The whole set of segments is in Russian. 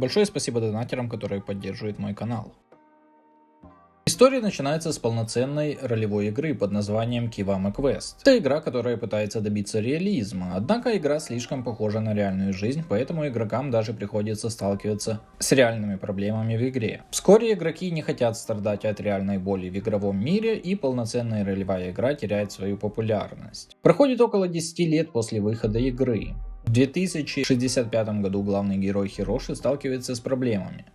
Большое спасибо донатерам, которые поддерживают мой канал. История начинается с полноценной ролевой игры под названием Kiwami Quest. Это игра, которая пытается добиться реализма, однако игра слишком похожа на реальную жизнь, поэтому игрокам даже приходится сталкиваться с реальными проблемами в игре. Вскоре игроки не хотят страдать от реальной боли в игровом мире, и полноценная ролевая игра теряет свою популярность. Проходит около 10 лет после выхода игры. В 2065 году главный герой Хироши сталкивается с проблемами.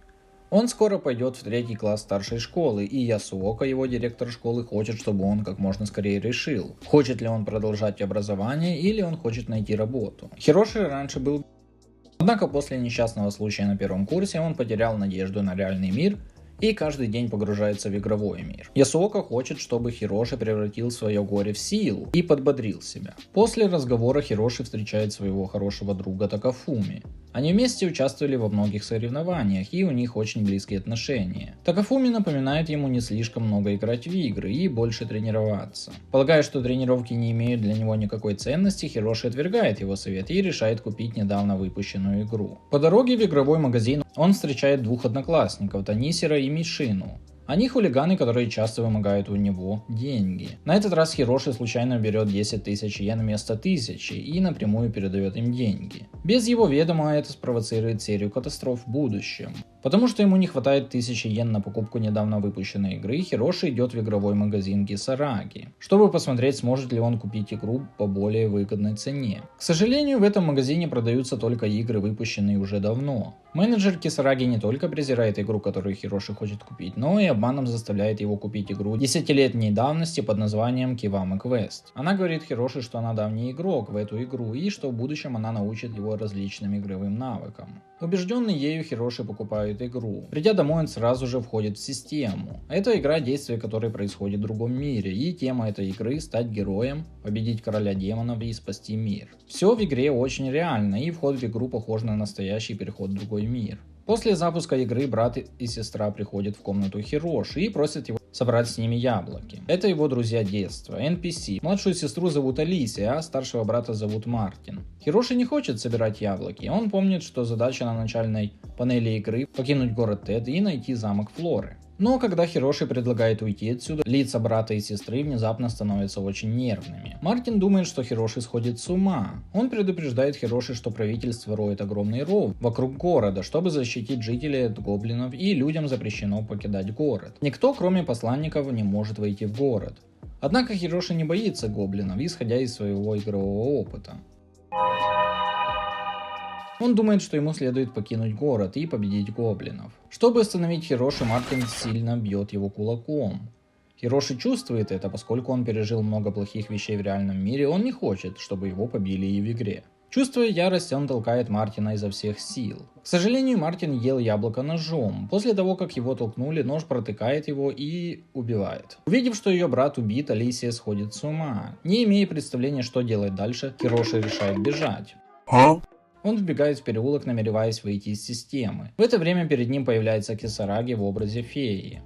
Он скоро пойдет в 3 класс старшей школы, и Ясуока, его директор школы, хочет, чтобы он как можно скорее решил, хочет ли он продолжать образование или он хочет найти работу. Хироши раньше был... Однако после несчастного случая на первом курсе он потерял надежду на реальный мир и каждый день погружается в игровой мир. Ясуока хочет, чтобы Хироши превратил свое горе в силу и подбодрил себя. После разговора Хироши встречает своего хорошего друга Такафуми. Они вместе участвовали во многих соревнованиях, и у них очень близкие отношения. Такафуми напоминает ему не слишком много играть в игры и больше тренироваться. Полагая, что тренировки не имеют для него никакой ценности, Хироши отвергает его совет и решает купить недавно выпущенную игру. По дороге в игровой магазин он встречает двух одноклассников, Танисера и Мишину. Они хулиганы, которые часто вымогают у него деньги. На этот раз Хироши случайно берет 10 тысяч йен вместо 1000 и напрямую передает им деньги. Без его ведома это спровоцирует серию катастроф в будущем. Потому что ему не хватает 1000 йен на покупку недавно выпущенной игры, Хироши идет в игровой магазин Кисараги, чтобы посмотреть, сможет ли он купить игру по более выгодной цене. К сожалению, в этом магазине продаются только игры, выпущенные уже давно. Менеджер Кисараги не только презирает игру, которую Хироши хочет купить, но и обманом заставляет его купить игру 10-летней давности под названием Kiwami Quest. Она говорит Хироши, что она давний игрок в эту игру и что в будущем она научит его различным игровым навыкам. Убежденный ею, Хироши покупает игру. Придя домой, он сразу же входит в систему. Это игра, действие которой происходит в другом мире, и тема этой игры — стать героем, победить короля демонов и спасти мир. Все в игре очень реально, и вход в игру похож на настоящий переход в другой мир. После запуска игры брат и сестра приходят в комнату Хироши и просят его собрать с ними яблоки. Это его друзья детства, NPC. Младшую сестру зовут Алисия, а старшего брата зовут Мартин. Хироши не хочет собирать яблоки, он помнит, что задача на начальной панели игры — покинуть город Тед и найти замок Флоры. Но когда Хироши предлагает уйти отсюда, лица брата и сестры внезапно становятся очень нервными. Мартин думает, что Хироши сходит с ума. Он предупреждает Хироши, что правительство роет огромный ров вокруг города, чтобы защитить жителей от гоблинов, и людям запрещено покидать город. Никто, кроме посланников, не может войти в город. Однако Хироши не боится гоблинов, исходя из своего игрового опыта. Он думает, что ему следует покинуть город и победить гоблинов. Чтобы остановить Хироши, Мартин сильно бьет его кулаком. Хироши чувствует это, поскольку он пережил много плохих вещей в реальном мире, он не хочет, чтобы его побили и в игре. Чувствуя ярость, он толкает Мартина изо всех сил. К сожалению, Мартин ел яблоко ножом. После того, как его толкнули, нож протыкает его и убивает. Увидев, что ее брат убит, Алисия сходит с ума. Не имея представления, что делать дальше, Хироши решает бежать. Он вбегает в переулок, намереваясь выйти из системы. В это время перед ним появляется Кисараги в образе феи.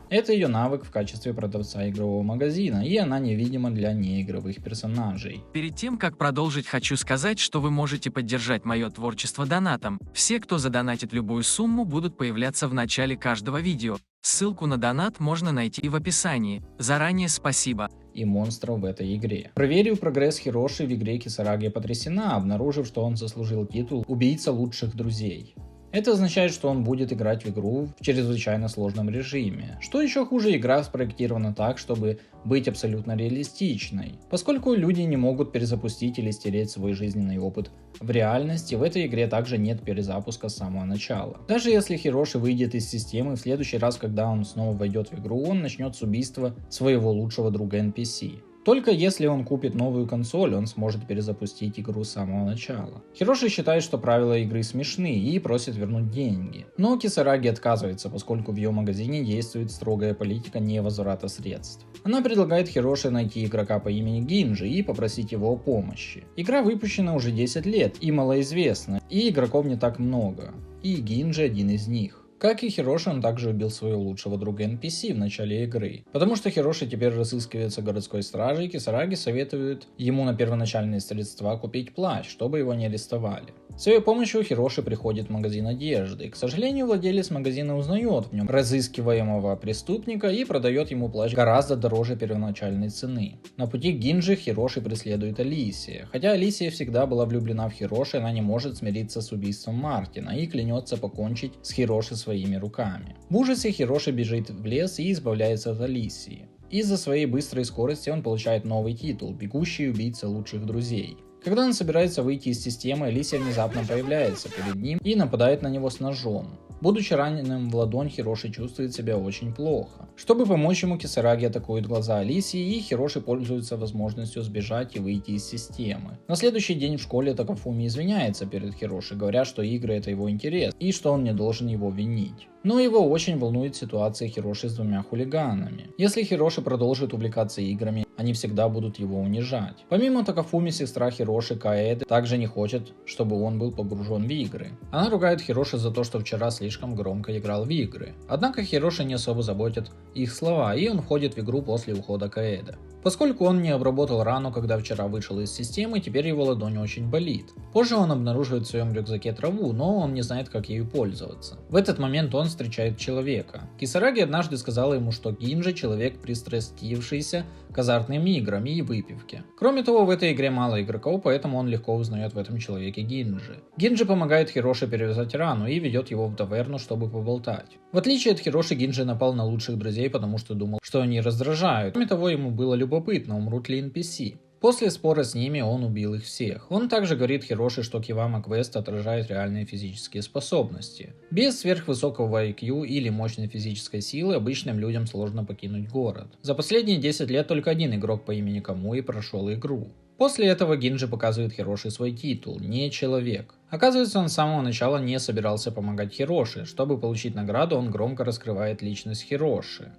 Это ее навык в качестве продавца игрового магазина, и она невидима для неигровых персонажей. Перед тем, как продолжить, хочу сказать, что вы можете поддержать мое творчество донатом. Все, кто задонатит любую сумму, будут появляться в начале каждого видео. Ссылку на донат можно найти в описании. Заранее спасибо. И монстров в этой игре. Проверив прогресс Хироши, в игре Кисараги потрясена, обнаружив, что он заслужил титул «Убийца лучших друзей». Это означает, что он будет играть в игру в чрезвычайно сложном режиме. Что еще хуже, игра спроектирована так, чтобы быть абсолютно реалистичной. Поскольку люди не могут перезапустить или стереть свой жизненный опыт в реальности, в этой игре также нет перезапуска с самого начала. Даже если Хироши выйдет из системы, в следующий раз, когда он снова войдет в игру, он начнет с убийства своего лучшего друга NPC. Только если он купит новую консоль, он сможет перезапустить игру с самого начала. Хироши считает, что правила игры смешны и просит вернуть деньги. Но Кисараги отказывается, поскольку в ее магазине действует строгая политика невозврата средств. Она предлагает Хироши найти игрока по имени Гинджи и попросить его о помощи. Игра выпущена уже 10 лет и малоизвестна, и игроков не так много. И Гинджи один из них. Как и Хироши, он также убил своего лучшего друга NPC в начале игры. Потому что Хироши теперь разыскивается городской стражей, Кисараги советует ему на первоначальные средства купить плащ, чтобы его не арестовали. С ее помощью Хироши приходит в магазин одежды. К сожалению, владелец магазина узнает в нем разыскиваемого преступника и продает ему плащ гораздо дороже первоначальной цены. На пути к Гинджи Хироши преследует Алисия. Хотя Алисия всегда была влюблена в Хироши, она не может смириться с убийством Мартина и клянется покончить с Хироши своими руками. В ужасе Хироши бежит в лес и избавляется от Алисии. Из-за своей быстрой скорости он получает новый титул – «Бегущий убийца лучших друзей». Когда он собирается выйти из системы, Алисия внезапно появляется перед ним и нападает на него с ножом. Будучи раненым в ладонь, Хироши чувствует себя очень плохо. Чтобы помочь ему, Кисараги атакует глаза Алисии, и Хироши пользуется возможностью сбежать и выйти из системы. На следующий день в школе Такафуми извиняется перед Хироши, говоря, что игры — это его интерес, и что он не должен его винить. Но его очень волнует ситуация Хироши с двумя хулиганами. Если Хироши продолжит увлекаться играми, они всегда будут его унижать. Помимо Такафуми, сестра Хироши Каэде также не хочет, чтобы он был погружен в игры. Она ругает Хироши за то, что вчера слишком громко играл в игры. Однако Хироши не особо заботят их слова, и он входит в игру после ухода Каэде. Поскольку он не обработал рану, когда вчера вышел из системы, теперь его ладонь очень болит. Позже он обнаруживает в своем рюкзаке траву, но он не знает, как ею пользоваться. В этот момент он встречает человека. Кисараги однажды сказала ему, что Гинджи — человек, пристрастившийся к азартным играм и выпивке. Кроме того, в этой игре мало игроков, поэтому он легко узнает в этом человеке Гинджи. Гинджи помогает Хироши перевязать рану и ведет его в таверну, чтобы поболтать. В отличие от Хироши, Гинджи напал на лучших друзей, потому что думал, что они раздражают. Кроме того, ему было любопытно, умрут ли NPC. После спора с ними он убил их всех. Он также говорит Хироши, что Кивама Квест отражает реальные физические способности. Без сверхвысокого IQ или мощной физической силы обычным людям сложно покинуть город. За последние 10 лет только один игрок по имени Камуи прошел игру. После этого Гинджи показывает Хироши свой титул «Не человек». Оказывается, он с самого начала не собирался помогать Хироши. Чтобы получить награду, он громко раскрывает личность Хироши.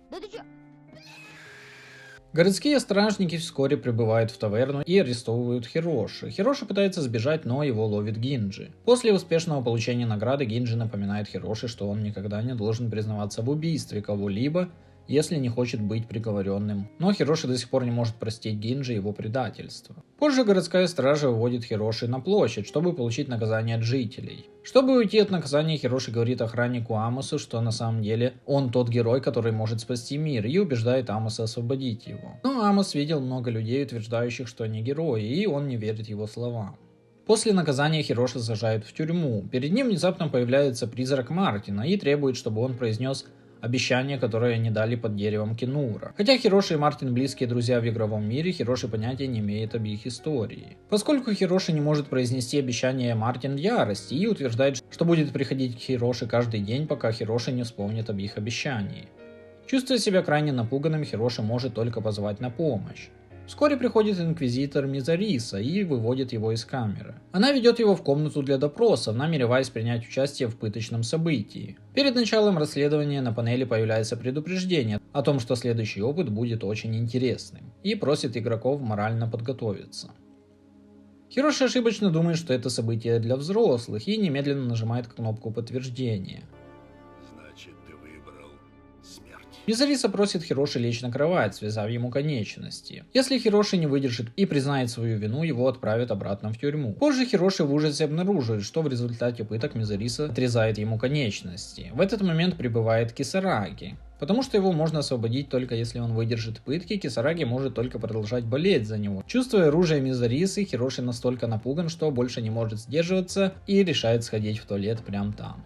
Городские стражники вскоре прибывают в таверну и арестовывают Хироши. Хироши пытается сбежать, но его ловит Гинджи. После успешного получения награды Гинджи напоминает Хироши, что он никогда не должен признаваться в убийстве кого-либо, если не хочет быть приговоренным. Но Хироши до сих пор не может простить Гинджи его предательство. Позже городская стража выводит Хироши на площадь, чтобы получить наказание от жителей. Чтобы уйти от наказания, Хироши говорит охраннику Амосу, что на самом деле он тот герой, который может спасти мир, и убеждает Амоса освободить его. Но Амос видел много людей, утверждающих, что они герои, и он не верит его словам. После наказания Хироши сажают в тюрьму. Перед ним внезапно появляется призрак Мартина и требует, чтобы он произнес обещание, которое они дали под деревом Кинура. Хотя Хироши и Мартин близкие друзья в игровом мире, Хироши понятия не имеет об их истории. Поскольку Хироши не может произнести обещание, Мартин в ярости и утверждает, что будет приходить к Хироши каждый день, пока Хироши не вспомнит об их обещании. Чувствуя себя крайне напуганным, Хироши может только позвать на помощь. Вскоре приходит инквизитор Мизариса и выводит его из камеры. Она ведет его в комнату для допросов, намереваясь принять участие в пыточном событии. Перед началом расследования на панели появляется предупреждение о том, что следующий опыт будет очень интересным, и просит игроков морально подготовиться. Хироши ошибочно думает, что это событие для взрослых, и немедленно нажимает кнопку подтверждения. Мизариса просит Хироши лечь на кровать, связав ему конечности. Если Хироши не выдержит и признает свою вину, его отправят обратно в тюрьму. Позже Хироши в ужасе обнаруживает, что в результате пыток Мизариса отрезает ему конечности. В этот момент прибывает Кисараги. Потому что его можно освободить только если он выдержит пытки, Кисараги может только продолжать болеть за него. Чувствуя оружие Мизарисы, Хироши настолько напуган, что больше не может сдерживаться и решает сходить в туалет прямо там.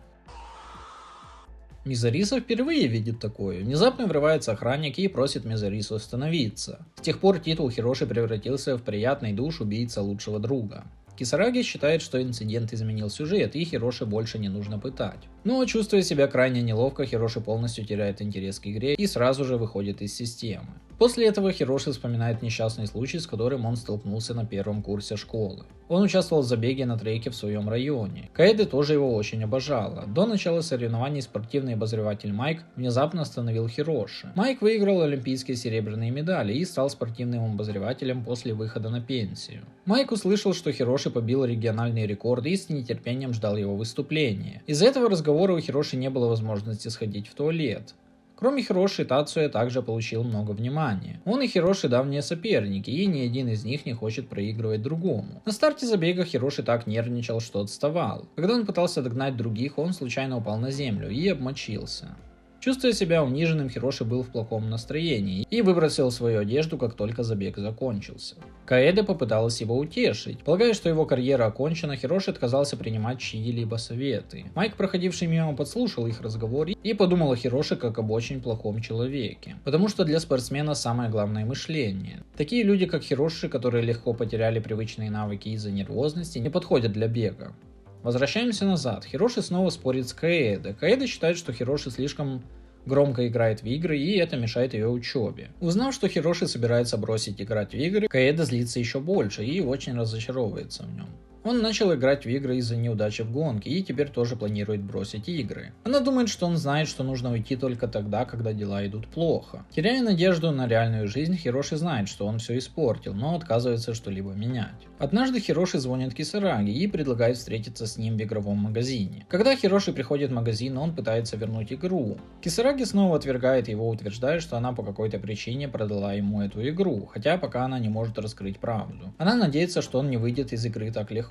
Мизариса впервые видит такое. Внезапно врывается охранник и просит Мизарису остановиться. С тех пор титул Хироши превратился в приятный душ убийца лучшего друга. Кисараги считает, что инцидент изменил сюжет, и Хироши больше не нужно пытать. Но, чувствуя себя крайне неловко, Хироши полностью теряет интерес к игре и сразу же выходит из системы. После этого Хироши вспоминает несчастный случай, с которым он столкнулся на первом курсе школы. Он участвовал в забеге на треке в своем районе. Каэде тоже его очень обожала. До начала соревнований спортивный обозреватель Майк внезапно остановил Хироши. Майк выиграл олимпийские серебряные медали и стал спортивным обозревателем после выхода на пенсию. Майк услышал, что Хироши побил региональный рекорд и с нетерпением ждал его выступления. Из-за этого разговора у Хироши не было возможности сходить в туалет. Кроме Хироши, Тацуя также получил много внимания. Он и Хироши давние соперники, и ни один из них не хочет проигрывать другому. На старте забега Хироши так нервничал, что отставал. Когда он пытался догнать других, он случайно упал на землю и обмочился. Чувствуя себя униженным, Хироши был в плохом настроении и выбросил свою одежду, как только забег закончился. Каэде попыталась его утешить. Полагая, что его карьера окончена, Хироши отказался принимать чьи-либо советы. Майк, проходивший мимо, подслушал их разговор и подумал о Хироши как об очень плохом человеке. Потому что для спортсмена самое главное мышление. Такие люди, как Хироши, которые легко потеряли привычные навыки из-за нервозности, не подходят для бега. Возвращаемся назад. Хироши снова спорит с Каэде. Каэде считает, что Хироши слишком громко играет в игры, и это мешает ее учебе. Узнав, что Хироши собирается бросить играть в игры, Каэде злится еще больше и очень разочаровывается в нем. Он начал играть в игры из-за неудачи в гонке и теперь тоже планирует бросить игры. Она думает, что он знает, что нужно уйти только тогда, когда дела идут плохо. Теряя надежду на реальную жизнь, Хироши знает, что он все испортил, но отказывается что-либо менять. Однажды Хироши звонит Кисараги и предлагает встретиться с ним в игровом магазине. Когда Хироши приходит в магазин, он пытается вернуть игру. Кисараги снова отвергает его, утверждая, что она по какой-то причине продала ему эту игру, хотя пока она не может раскрыть правду. Она надеется, что он не выйдет из игры так легко.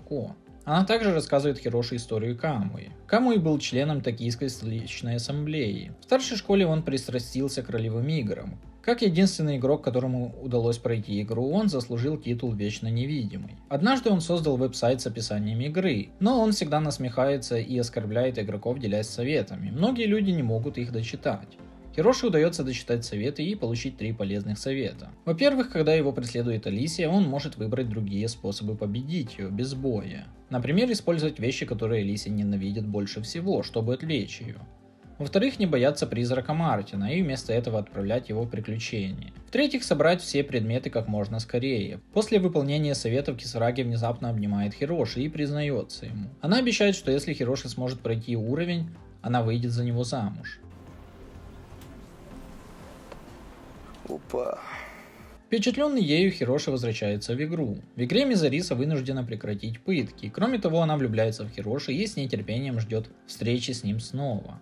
Она также рассказывает Хироши историю Камуи. Камуи был членом Токийской столичной ассамблеи. В старшей школе он пристрастился к ролевым играм. Как единственный игрок, которому удалось пройти игру, он заслужил титул Вечно Невидимый. Однажды он создал веб-сайт с описанием игры, но он всегда насмехается и оскорбляет игроков, делясь советами. Многие люди не могут их дочитать. Хироши удается дочитать советы и получить 3 полезных совета. Во-первых, когда его преследует Алисия, он может выбрать другие способы победить ее без боя. Например, использовать вещи, которые Алисия ненавидит больше всего, чтобы отвлечь ее. Во-вторых, не бояться призрака Мартина и вместо этого отправлять его в приключения. В-третьих, собрать все предметы как можно скорее. После выполнения советов Кисараги внезапно обнимает Хироши и признается ему. Она обещает, что если Хироши сможет пройти уровень, она выйдет за него замуж. Опа. Впечатленный ею, Хироши возвращается в игру. В игре Мизариса вынуждена прекратить пытки. Кроме того, она влюбляется в Хироши и с нетерпением ждет встречи с ним снова.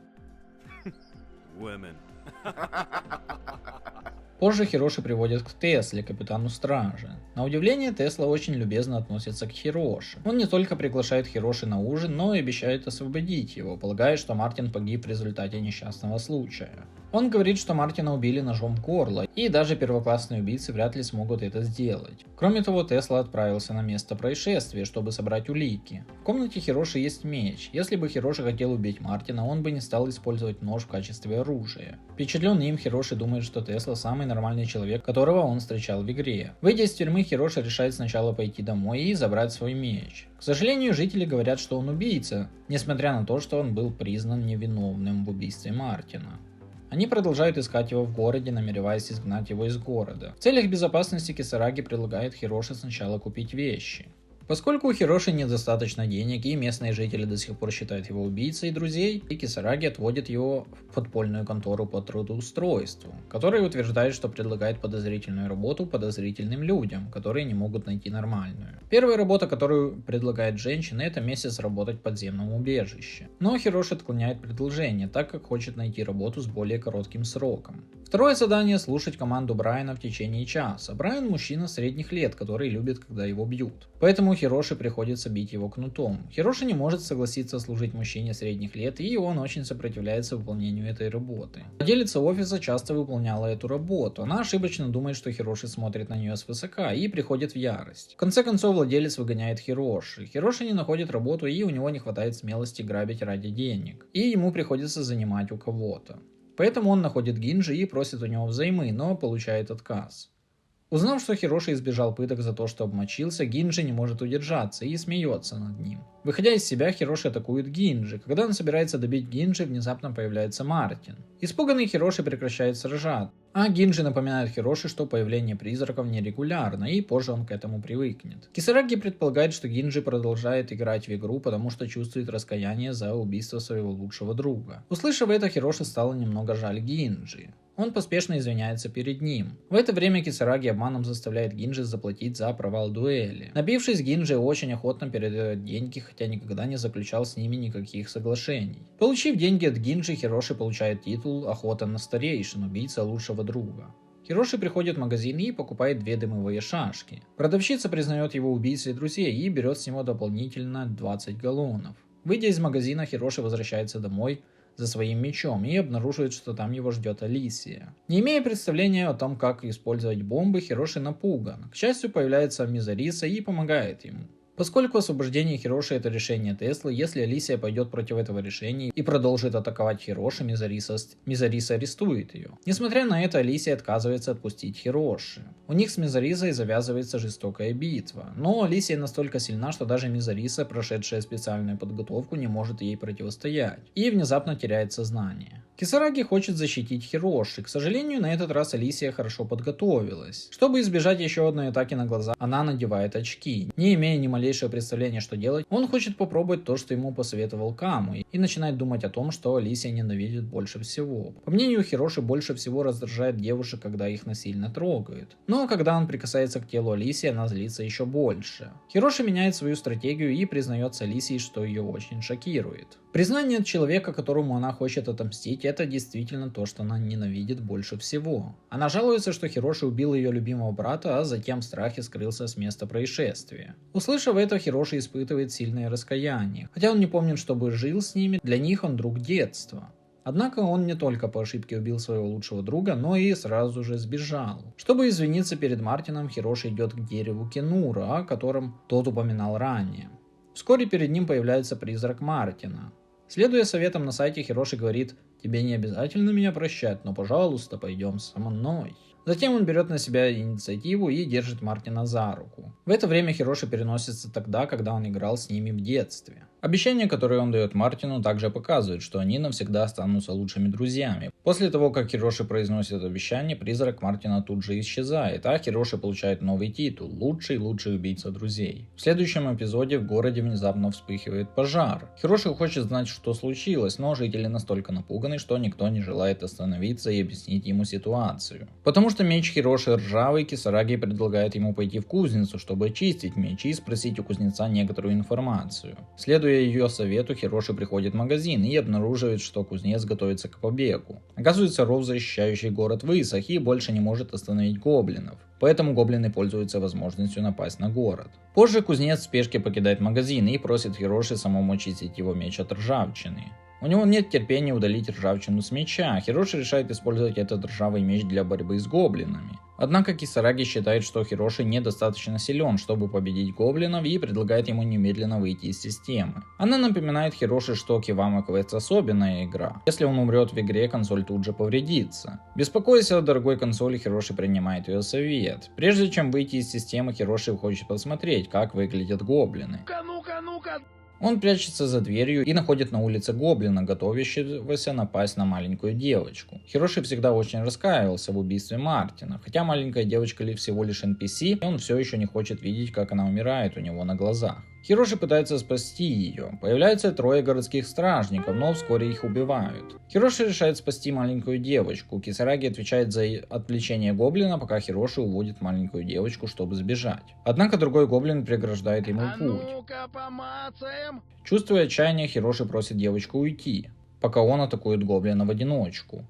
Позже Хироши приводят к Тесле, капитану стражи. На удивление, Тесла очень любезно относится к Хироши. Он не только приглашает Хироши на ужин, но и обещает освободить его, полагая, что Мартин погиб в результате несчастного случая. Он говорит, что Мартина убили ножом в горло, и даже первоклассные убийцы вряд ли смогут это сделать. Кроме того, Тесла отправился на место происшествия, чтобы собрать улики. В комнате Хироши есть меч. Если бы Хироши хотел убить Мартина, он бы не стал использовать нож в качестве оружия. Впечатленный им, Хироши думает, что Тесла самый нормальный человек, которого он встречал в игре. Выйдя из тюрьмы, Хироши решает сначала пойти домой и забрать свой меч. К сожалению, жители говорят, что он убийца, несмотря на то, что он был признан невиновным в убийстве Мартина. Они продолжают искать его в городе, намереваясь изгнать его из города. В целях безопасности Кисараги предлагает Хироши сначала купить вещи. Поскольку у Хироши недостаточно денег и местные жители до сих пор считают его убийцей друзей, и Кисараги отводит его в подпольную контору по трудоустройству, которая утверждает, что предлагает подозрительную работу подозрительным людям, которые не могут найти нормальную. Первая работа, которую предлагает женщина, это месяц работать в подземном убежище. Но Хироши отклоняет предложение, так как хочет найти работу с более коротким сроком. Второе задание — слушать команду Брайана в течение часа. Брайан — мужчина средних лет, который любит, когда его бьют. Поэтому Хироши приходится бить его кнутом. Хироши не может согласиться служить мужчине средних лет, и он очень сопротивляется выполнению этой работы. Владелица офиса часто выполняла эту работу. Она ошибочно думает, что Хироши смотрит на нее свысока, и приходит в ярость. В конце концов, владелец выгоняет Хироши. Хироши не находит работу, и у него не хватает смелости грабить ради денег. И ему приходится занимать у кого-то. Поэтому он находит Гинджи и просит у него взаймы, но получает отказ. Узнав, что Хироши избежал пыток за то, что обмочился, Гинджи не может удержаться и смеется над ним. Выходя из себя, Хироши атакует Гинджи. Когда он собирается добить Гинджи, внезапно появляется Мартин. Испуганный Хироши прекращает сражаться, а Гинджи напоминает Хироши, что появление призраков нерегулярно, и позже он к этому привыкнет. Кисараги предполагает, что Гинджи продолжает играть в игру, потому что чувствует раскаяние за убийство своего лучшего друга. Услышав это, Хироши стало немного жаль Гинджи. Он поспешно извиняется перед ним. В это время Кисараги обманом заставляет Гинджи заплатить за провал дуэли. Набившись, Гинджи очень охотно передает деньги, хотя никогда не заключал с ними никаких соглашений. Получив деньги от Гинджи, Хироши получает титул «Охота на старейшин», убийца лучшего друга. Хироши приходит в магазин и покупает 2 дымовые шашки. Продавщица признает его убийцей друзей и берет с него дополнительно 20 галлонов. Выйдя из магазина, Хироши возвращается домой за своим мечом и обнаруживает, что там его ждет Алисия. Не имея представления о том, как использовать бомбы, Хироши напуган. К счастью, появляется Мизариса и помогает ему. Поскольку освобождение Хироши это решение Теслы, если Алисия пойдет против этого решения и продолжит атаковать Хироши, Мизариса арестует ее. Несмотря на это, Алисия отказывается отпустить Хироши. У них с Мизарисой завязывается жестокая битва, но Алисия настолько сильна, что даже Мизариса, прошедшая специальную подготовку, не может ей противостоять и внезапно теряет сознание. Кисараги хочет защитить Хироши. К сожалению, на этот раз Алисия хорошо подготовилась. Чтобы избежать еще одной атаки на глаза, она надевает очки. Не имея ни малейшего представления, что делать, он хочет попробовать то, что ему посоветовал Каму, и начинает думать о том, что Алисия ненавидит больше всего. По мнению Хироши, больше всего раздражает девушек, когда их насильно трогают. Но когда он прикасается к телу Алисии, она злится еще больше. Хироши меняет свою стратегию и признается Алисии, что ее очень шокирует. Признание от человека, которому она хочет отомстить, это действительно то, что она ненавидит больше всего. Она жалуется, что Хироши убил ее любимого брата, а затем в страхе скрылся с места происшествия. Услышав это, Хироши испытывает сильное раскаяние. Хотя он не помнит, чтобы жил с ними, для них он друг детства. Однако он не только по ошибке убил своего лучшего друга, но и сразу же сбежал. Чтобы извиниться перед Мартином, Хироши идет к дереву Кенура, о котором тот упоминал ранее. Вскоре перед ним появляется призрак Мартина. Следуя советам на сайте, Хироши говорит: «Тебе не обязательно меня прощать, но, пожалуйста, пойдем со мной». Затем он берет на себя инициативу и держит Мартина за руку. В это время Хироши переносится тогда, когда он играл с ними в детстве. Обещания, которые он дает Мартину, также показывают, что они навсегда останутся лучшими друзьями. После того, как Хироши произносит обещание, призрак Мартина тут же исчезает, а Хироши получает новый титул – лучший убийца друзей. В следующем эпизоде в городе внезапно вспыхивает пожар. Хироши хочет знать, что случилось, но жители настолько напуганы, что никто не желает остановиться и объяснить ему ситуацию. Потому что меч Хироши ржавый, Кисараги предлагает ему пойти в кузницу, чтобы очистить меч и спросить у кузнеца некоторую информацию. Следуя ее совету, Хироши приходит в магазин и обнаруживает, что кузнец готовится к побегу. Оказывается, ров, защищающий город, высох и больше не может остановить гоблинов. Поэтому гоблины пользуются возможностью напасть на город. Позже кузнец в спешке покидает магазин и просит Хироши самому очистить его меч от ржавчины. У него нет терпения удалить ржавчину с меча. Хироши решает использовать этот ржавый меч для борьбы с гоблинами. Однако Кисараги считает, что Хироши недостаточно силен, чтобы победить гоблинов, и предлагает ему немедленно выйти из системы. Она напоминает Хироши, что Kiwami Quest особенная игра. Если он умрет в игре, консоль тут же повредится. Беспокоясь о дорогой консоли, Хироши принимает ее совет. Прежде чем выйти из системы, Хироши хочет посмотреть, как выглядят гоблины. Ну-ка! Он прячется за дверью и находит на улице гоблина, готовящегося напасть на маленькую девочку. Хироши всегда очень раскаивался в убийстве Мартина. Хотя маленькая девочка всего лишь NPC, он все еще не хочет видеть, как она умирает у него на глазах. Хироши пытается спасти ее. Появляются 3 городских стражников, но вскоре их убивают. Хироши решает спасти маленькую девочку. Кисараги отвечает за отвлечение гоблина, пока Хироши уводит маленькую девочку, чтобы сбежать. Однако другой гоблин преграждает ему путь. Чувствуя отчаяние, Хироши просит девочку уйти, пока он атакует гоблина в одиночку.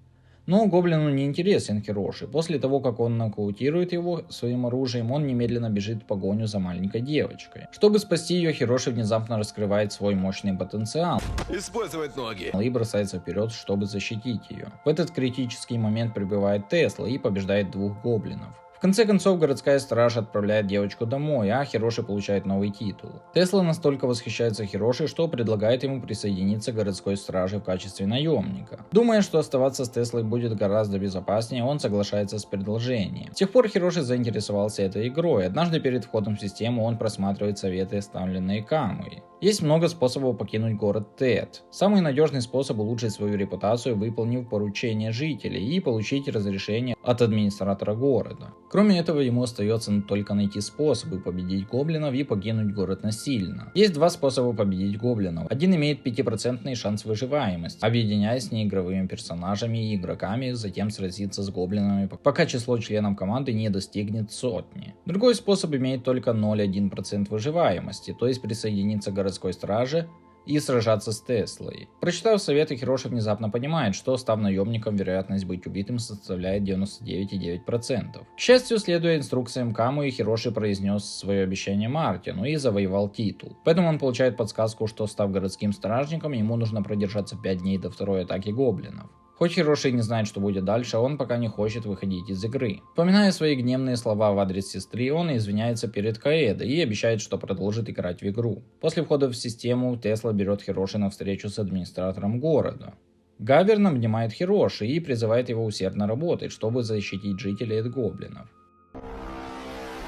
Но гоблину не интересен Хироши. После того, как он нокаутирует его своим оружием, он немедленно бежит в погоню за маленькой девочкой. Чтобы спасти ее, Хироши внезапно раскрывает свой мощный потенциал. Использовать ноги. И бросается вперед, чтобы защитить ее. В этот критический момент прибывает Тесла и побеждает 2 гоблинов. В В конце концов, городская стража отправляет девочку домой, а Хироши получает новый титул. Тесла настолько восхищается Хироши, что предлагает ему присоединиться к городской страже в качестве наемника. Думая, что оставаться с Теслой будет гораздо безопаснее, он соглашается с предложением. С тех пор Хироши заинтересовался этой игрой. Однажды перед входом в систему он просматривает советы, оставленные Камуей. Есть много способов покинуть город Тет. Самый надежный способ улучшить свою репутацию, выполнив поручение жителей и получить разрешение от администратора города. Кроме этого, ему остается только найти способы победить гоблинов и покинуть город насильно. Есть два способа победить гоблинов. Один имеет 5% шанс выживаемости, объединяясь с неигровыми персонажами и игроками, затем сразиться с гоблинами, пока число членов команды не достигнет 100. Другой способ имеет только 0,1% выживаемости, то есть присоединиться к городской страже и сражаться с Теслой. Прочитав советы, Хироши внезапно понимает, что, став наемником, вероятность быть убитым составляет 99,9%. К счастью, следуя инструкциям Камуи, Хироши произнес свое обещание Мартину и завоевал титул. Поэтому он получает подсказку, что, став городским стражником, ему нужно продержаться 5 дней до второй атаки гоблинов. Хоть Хироши не знает, что будет дальше, он пока не хочет выходить из игры. Вспоминая свои гневные слова в адрес сестры, он извиняется перед Каэдо и обещает, что продолжит играть в игру. После входа в систему Тесла берет Хироши на встречу с администратором города. Гаверн обнимает Хироши и призывает его усердно работать, чтобы защитить жителей от гоблинов.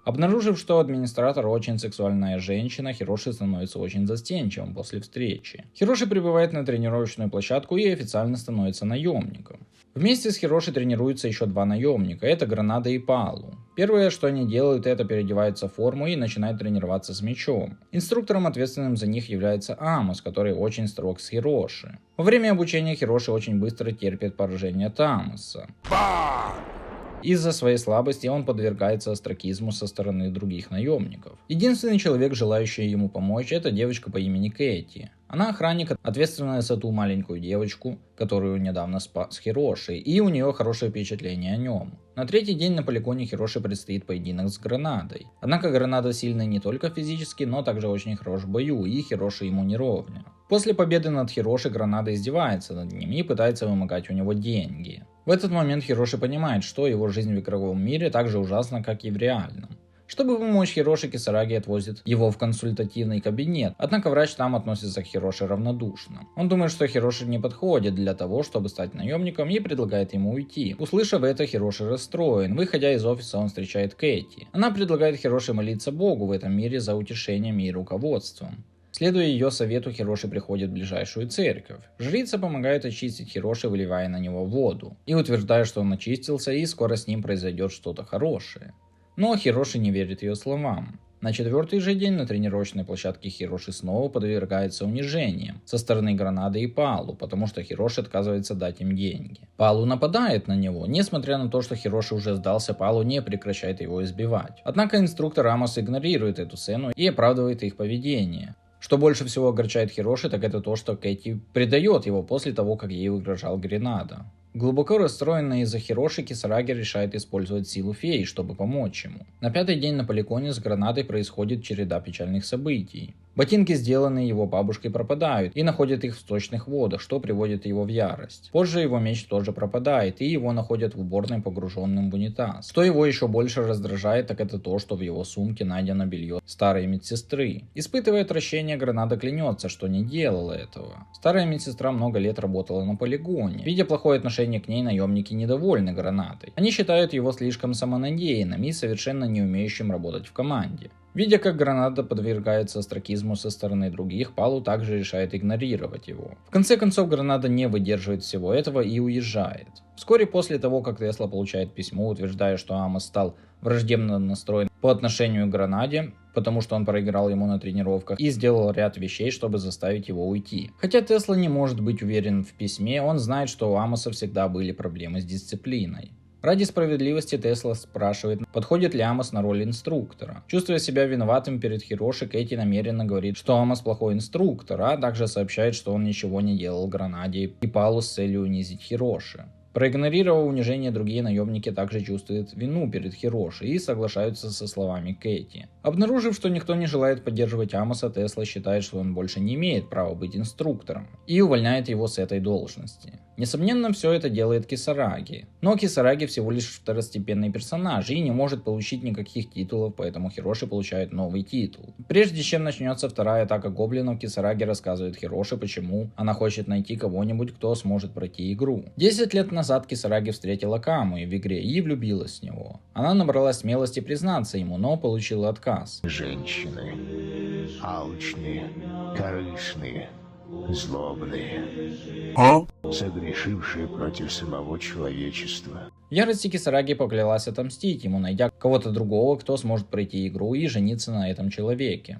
Обнаружив, что администратор очень сексуальная женщина, Хироши становится очень застенчивым после встречи. Хироши прибывает на тренировочную площадку и официально становится наемником. Вместе с Хироши тренируются еще два наемника, это Гранада и Палу. Первое, что они делают, это переодеваются в форму и начинают тренироваться с мечом. Инструктором, ответственным за них, является Амос, который очень строг с Хироши. Во время обучения Хироши очень быстро терпит поражение от Амоса. Из-за своей слабости он подвергается остракизму со стороны других наемников. Единственный человек, желающий ему помочь, это девочка по имени Кэти. Она охранник, ответственная за ту маленькую девочку, которую недавно спас Хироши, и у нее хорошее впечатление о нем. На третий день на полигоне Хироши предстоит поединок с Гранадой. Однако Гранада сильный не только физически, но также очень хорош в бою, и Хироши ему не ровня. После победы над Хироши Гранада издевается над ним и пытается вымогать у него деньги. В этот момент Хироши понимает, что его жизнь в игровом мире так же ужасна, как и в реальном. Чтобы помочь Хироши, Кисараги отвозит его в консультативный кабинет, однако врач там относится к Хироши равнодушно. Он думает, что Хироши не подходит для того, чтобы стать наемником, и предлагает ему уйти. Услышав это, Хироши расстроен. Выходя из офиса, он встречает Кэти. Она предлагает Хироши молиться Богу в этом мире за утешением и руководством. Следуя ее совету, Хироши приходит в ближайшую церковь. Жрица помогает очистить Хироши, выливая на него воду, и утверждает, что он очистился и скоро с ним произойдет что-то хорошее. Но Хироши не верит ее словам. На четвертый же день на тренировочной площадке Хироши снова подвергается унижениям со стороны Гранады и Палу, потому что Хироши отказывается дать им деньги. Палу нападает на него. Несмотря на то, что Хироши уже сдался, Палу не прекращает его избивать. Однако инструктор Амос игнорирует эту сцену и оправдывает их поведение. Что больше всего огорчает Хироши, так это то, что Кэти предает его после того, как ей угрожал Гранада. Глубоко расстроенный из-за Хироши, Кисараги решает использовать силу феи, чтобы помочь ему. На пятый день на полигоне с Гранадой происходит череда печальных событий. Ботинки, сделанные его бабушкой, пропадают и находят их в сточных водах, что приводит его в ярость. Позже его меч тоже пропадает, и его находят в уборной, погруженным в унитаз. Что его еще больше раздражает, так это то, что в его сумке найдено белье старой медсестры. Испытывая отвращение, Гранада клянется, что не делала этого. Старая медсестра много лет работала на полигоне. Видя плохое отношение к ней, наемники недовольны Гранадой. Они считают его слишком самонадеянным и совершенно не умеющим работать в команде. Видя, как Гранада подвергается остракизму со стороны других, Палу также решает игнорировать его. В конце концов, Гранада не выдерживает всего этого и уезжает. Вскоре после того, как Тесла получает письмо, утверждая, что Амос стал враждебно настроен по отношению к Гранаде, потому что он проиграл ему на тренировках и сделал ряд вещей, чтобы заставить его уйти. Хотя Тесла не может быть уверен в письме, он знает, что у Амоса всегда были проблемы с дисциплиной. Ради справедливости Тесла спрашивает, подходит ли Амос на роль инструктора. Чувствуя себя виноватым перед Хироши, Кэти намеренно говорит, что Амос плохой инструктор, а также сообщает, что он ничего не делал Гранаде и Палу с целью унизить Хироши. Проигнорировав унижение, другие наемники также чувствуют вину перед Хироши и соглашаются со словами Кэти. Обнаружив, что никто не желает поддерживать Амоса, Тесла считает, что он больше не имеет права быть инструктором, и увольняет его с этой должности. Несомненно, все это делает Кисараги. Но Кисараги всего лишь второстепенный персонаж и не может получить никаких титулов, поэтому Хироши получает новый титул. Прежде чем начнется вторая атака гоблинов, Кисараги рассказывает Хироши, почему она хочет найти кого-нибудь, кто сможет пройти игру. 10 лет назад Кисараги встретила Камуи в игре и влюбилась в него. Она набралась смелости признаться ему, но получила отказ. Женщины алчные, корыстные, злобные, согрешившие против самого человечества. В ярости Кисараги поклялась отомстить ему, найдя кого-то другого, кто сможет пройти игру и жениться на этом человеке.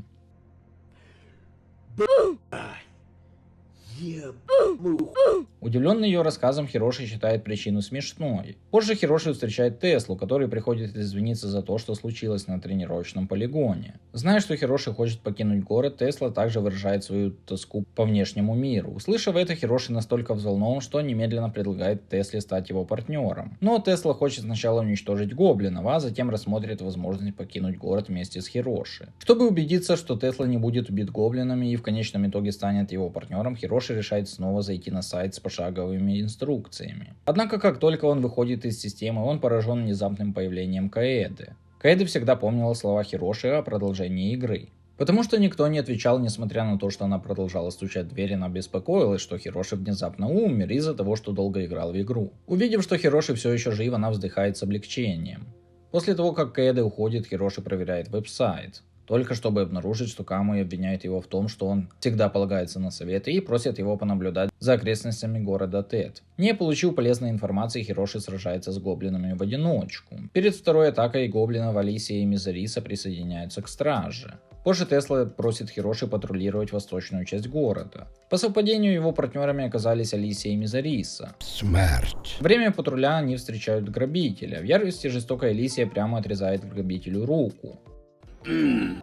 Удивленный ее рассказом, Хироши считает причину смешной. Позже Хироши встречает Теслу, который приходит извиниться за то, что случилось на тренировочном полигоне. Зная, что Хироши хочет покинуть город, Тесла также выражает свою тоску по внешнему миру. Услышав это, Хироши настолько взволнован, что немедленно предлагает Тесле стать его партнером. Но Тесла хочет сначала уничтожить гоблинов, а затем рассмотрит возможность покинуть город вместе с Хироши. Чтобы убедиться, что Тесла не будет убит гоблинами и в конечном итоге станет его партнером, Хироши решает снова зайти на сайт с пошаговыми инструкциями. Однако, как только он выходит из системы, он поражен внезапным появлением Каэды. Каэда всегда помнила слова Хироши о продолжении игры. Потому что никто не отвечал, несмотря на то, что она продолжала стучать в дверь, она беспокоилась, что Хироши внезапно умер из-за того, что долго играл в игру. Увидев, что Хироши все еще жив, она вздыхает с облегчением. После того, как Каэда уходит, Хироши проверяет веб-сайт. Только чтобы обнаружить, что Камуи обвиняет его в том, что он всегда полагается на советы и просит его понаблюдать за окрестностями города Тет. Не получив полезной информации, Хироши сражается с гоблинами в одиночку. Перед второй атакой гоблинов Алисия и Мизариса присоединяются к страже. Позже Тесла просит Хироши патрулировать восточную часть города. По совпадению его партнерами оказались Алисия и Мизариса. Смерть. Время патруля они встречают грабителя. В ярости жестокая Алисия прямо отрезает грабителю руку.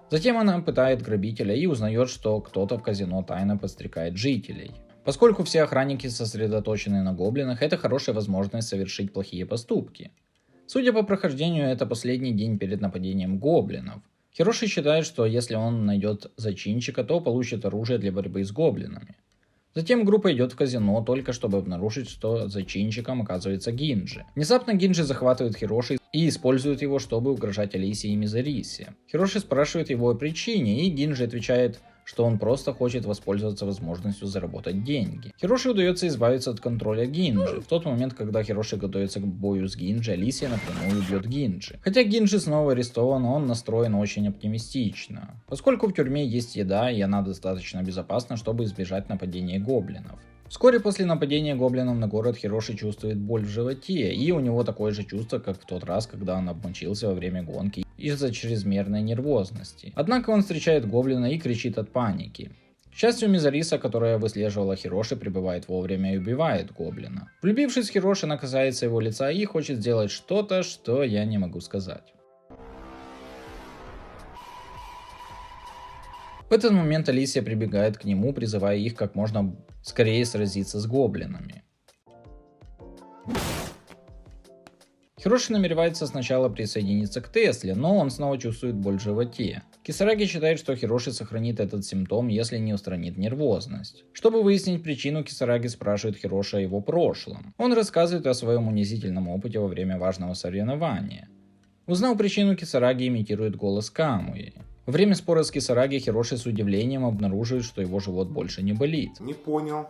Затем она пытает грабителя и узнает, что кто-то в казино тайно подстрекает жителей. Поскольку все охранники сосредоточены на гоблинах, это хорошая возможность совершить плохие поступки. Судя по прохождению, это последний день перед нападением гоблинов. Хироши считает, что если он найдет зачинщика, то получит оружие для борьбы с гоблинами. Затем группа идет в казино, только чтобы обнаружить, что зачинщиком оказывается Гинджи. Внезапно Гинджи захватывает Хироши и использует его, чтобы угрожать Алисии и Мизарисе. Хироши спрашивает его о причине, и Гинджи отвечает, что он просто хочет воспользоваться возможностью заработать деньги. Хироши удается избавиться от контроля Гинджи. В тот момент, когда Хироши готовится к бою с Гинджи, Алисия напрямую бьет Гинджи. Хотя Гинджи снова арестован, он настроен очень оптимистично, поскольку в тюрьме есть еда и она достаточно безопасна, чтобы избежать нападения гоблинов. Вскоре после нападения гоблинов на город Хироши чувствует боль в животе, и у него такое же чувство, как в тот раз, когда он обмочился во время гонки из-за чрезмерной нервозности. Однако он встречает гоблина и кричит от паники. К счастью, Мизариса, которая выслеживала Хироши, прибывает вовремя и убивает гоблина. Влюбившись в Хироши, она касается его лица и хочет сделать что-то, что я не могу сказать. В этот момент Алисия прибегает к нему, призывая их как можно скорее сразиться с гоблинами. Хироши намеревается сначала присоединиться к Тесле, но он снова чувствует боль в животе. Кисараги считает, что Хироши сохранит этот симптом, если не устранит нервозность. Чтобы выяснить причину, Кисараги спрашивает Хироши о его прошлом. Он рассказывает о своем унизительном опыте во время важного соревнования. Узнав причину, Кисараги имитирует голос Камуи. Во время спора с Кисараги Хироши с удивлением обнаруживает, что его живот больше не болит. Не понял.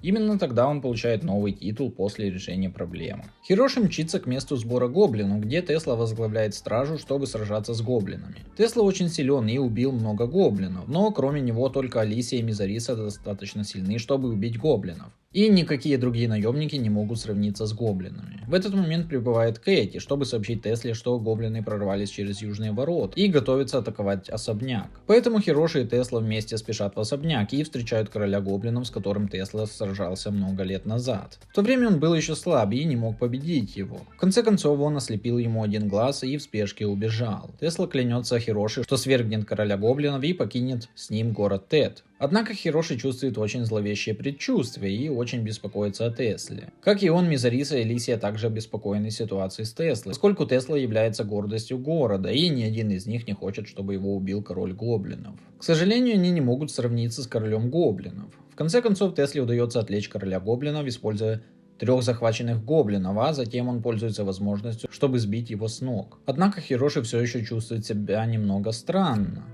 Именно тогда он получает новый титул после решения проблемы. Хироши мчится к месту сбора гоблинов, где Тесла возглавляет стражу, чтобы сражаться с гоблинами. Тесла очень силен и убил много гоблинов, но кроме него только Алисия и Мизариса достаточно сильны, чтобы убить гоблинов. И никакие другие наемники не могут сравниться с гоблинами. В этот момент прибывает Кэти, чтобы сообщить Тесле, что гоблины прорвались через южные ворота и готовятся атаковать особняк. Поэтому Хироши и Тесла вместе спешат в особняк и встречают короля гоблинов, с которым Тесла сражался много лет назад. В то время он был еще слаб и не мог победить его. В конце концов он ослепил ему один глаз и в спешке убежал. Тесла клянется Хироши, что свергнет короля гоблинов и покинет с ним город Тет. Однако Хироши чувствует очень зловещее предчувствие и очень беспокоится о Тесле. Как и он, Мизариса и Лисия также обеспокоены ситуацией с Теслой, поскольку Тесла является гордостью города, и ни один из них не хочет, чтобы его убил король гоблинов. К сожалению, они не могут сравниться с королем гоблинов. В конце концов, Тесле удается отвлечь короля гоблинов, используя 3 захваченных гоблинов, а затем он пользуется возможностью, чтобы сбить его с ног. Однако Хироши все еще чувствует себя немного странно.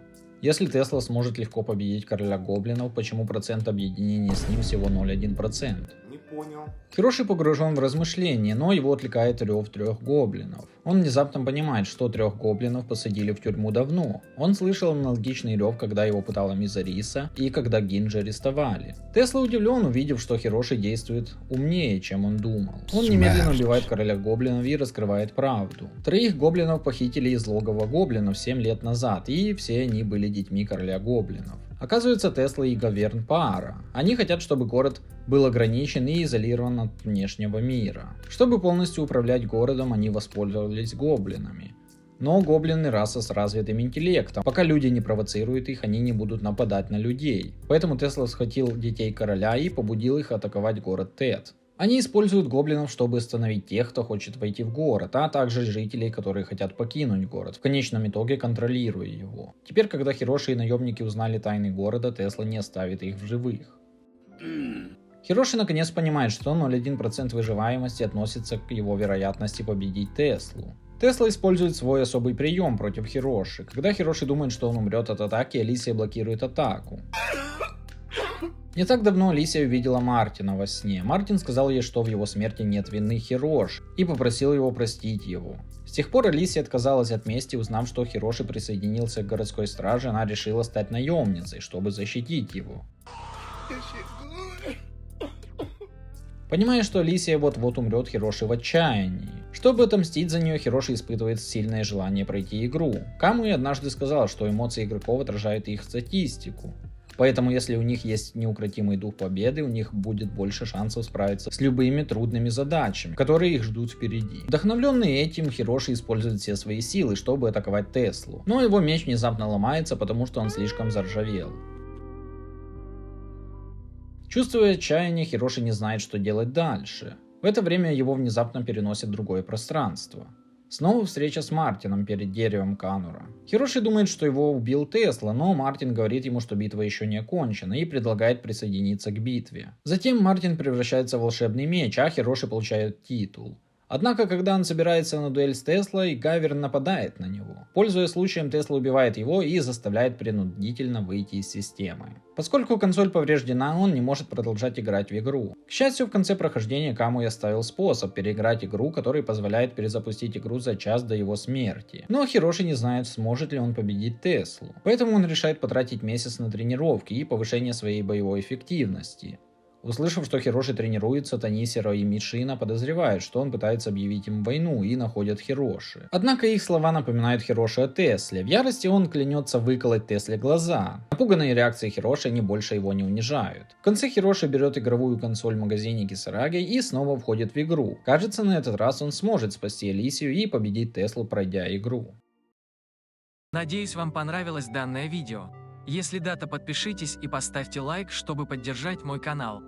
Если Тесла сможет легко победить короля гоблинов, почему процент объединения с ним всего 0,1%? Не понял. Хироши погружен в размышления, но его отвлекает рев 3 гоблинов. Он внезапно понимает, что 3 гоблинов посадили в тюрьму давно. Он слышал аналогичный рев, когда его пытала Мизариса и когда Гинджи арестовали. Тесла удивлен, увидев, что Хироши действует умнее, чем он думал. Он немедленно убивает короля гоблинов и раскрывает правду. 3 гоблинов похитили из логова гоблинов 7 лет назад, и все они были детьми короля гоблинов. Оказывается, Тесла и Гаверн пара. Они хотят, чтобы город был ограничен и изолирован от внешнего мира. Чтобы полностью управлять городом, они воспользовались гоблинами. Но гоблины раса с развитым интеллектом. Пока люди не провоцируют их, они не будут нападать на людей. Поэтому Тесла схватил детей короля и побудил их атаковать город Тет. Они используют гоблинов, чтобы остановить тех, кто хочет войти в город, а также жителей, которые хотят покинуть город, в конечном итоге контролируя его. Теперь, когда Хироши и наемники узнали тайны города, Тесла не оставит их в живых. Хироши наконец понимает, что 0,1% выживаемости относится к его вероятности победить Теслу. Тесла использует свой особый прием против Хироши. Когда Хироши думает, что он умрет от атаки, Алисия блокирует атаку. Не так давно Алисия увидела Мартина во сне. Мартин сказал ей, что в его смерти нет вины Хироши, и попросил его простить его. С тех пор Алисия отказалась от мести, узнав, что Хироши присоединился к городской страже, она решила стать наемницей, чтобы защитить его. Понимая, что Алисия вот-вот умрет, Хироши в отчаянии. Чтобы отомстить за нее, Хироши испытывает сильное желание пройти игру. Камуи однажды сказала, что эмоции игроков отражают их статистику. Поэтому, если у них есть неукротимый дух победы, у них будет больше шансов справиться с любыми трудными задачами, которые их ждут впереди. Вдохновленный этим, Хироши использует все свои силы, чтобы атаковать Теслу. Но его меч внезапно ломается, потому что он слишком заржавел. Чувствуя отчаяние, Хироши не знает, что делать дальше. В это время его внезапно переносят в другое пространство. Снова встреча с Мартином перед деревом Канура. Хироши думает, что его убил Тесла, но Мартин говорит ему, что битва еще не окончена, и предлагает присоединиться к битве. Затем Мартин превращается в волшебный меч, а Хироши получает титул. Однако, когда он собирается на дуэль с Теслой, Гаверн нападает на него. Пользуясь случаем, Тесла убивает его и заставляет принудительно выйти из системы. Поскольку консоль повреждена, он не может продолжать играть в игру. К счастью, в конце прохождения Камуи оставил способ переиграть игру, который позволяет перезапустить игру за час до его смерти. Но Хироши не знает, сможет ли он победить Теслу. Поэтому он решает потратить месяц на тренировки и повышение своей боевой эффективности. Услышав, что Хироши тренируется, Танисера и Мишина подозревают, что он пытается объявить им войну, и находят Хироши. Однако их слова напоминают Хироши о Тесле. В ярости он клянется выколоть Тесле глаза. Напуганные реакции Хироши не больше его не унижают. В конце Хироши берет игровую консоль в магазине Кисараги и снова входит в игру. Кажется, на этот раз он сможет спасти Алисию и победить Теслу, пройдя игру. Надеюсь, вам понравилось данное видео. Если да, то подпишитесь и поставьте лайк, чтобы поддержать мой канал.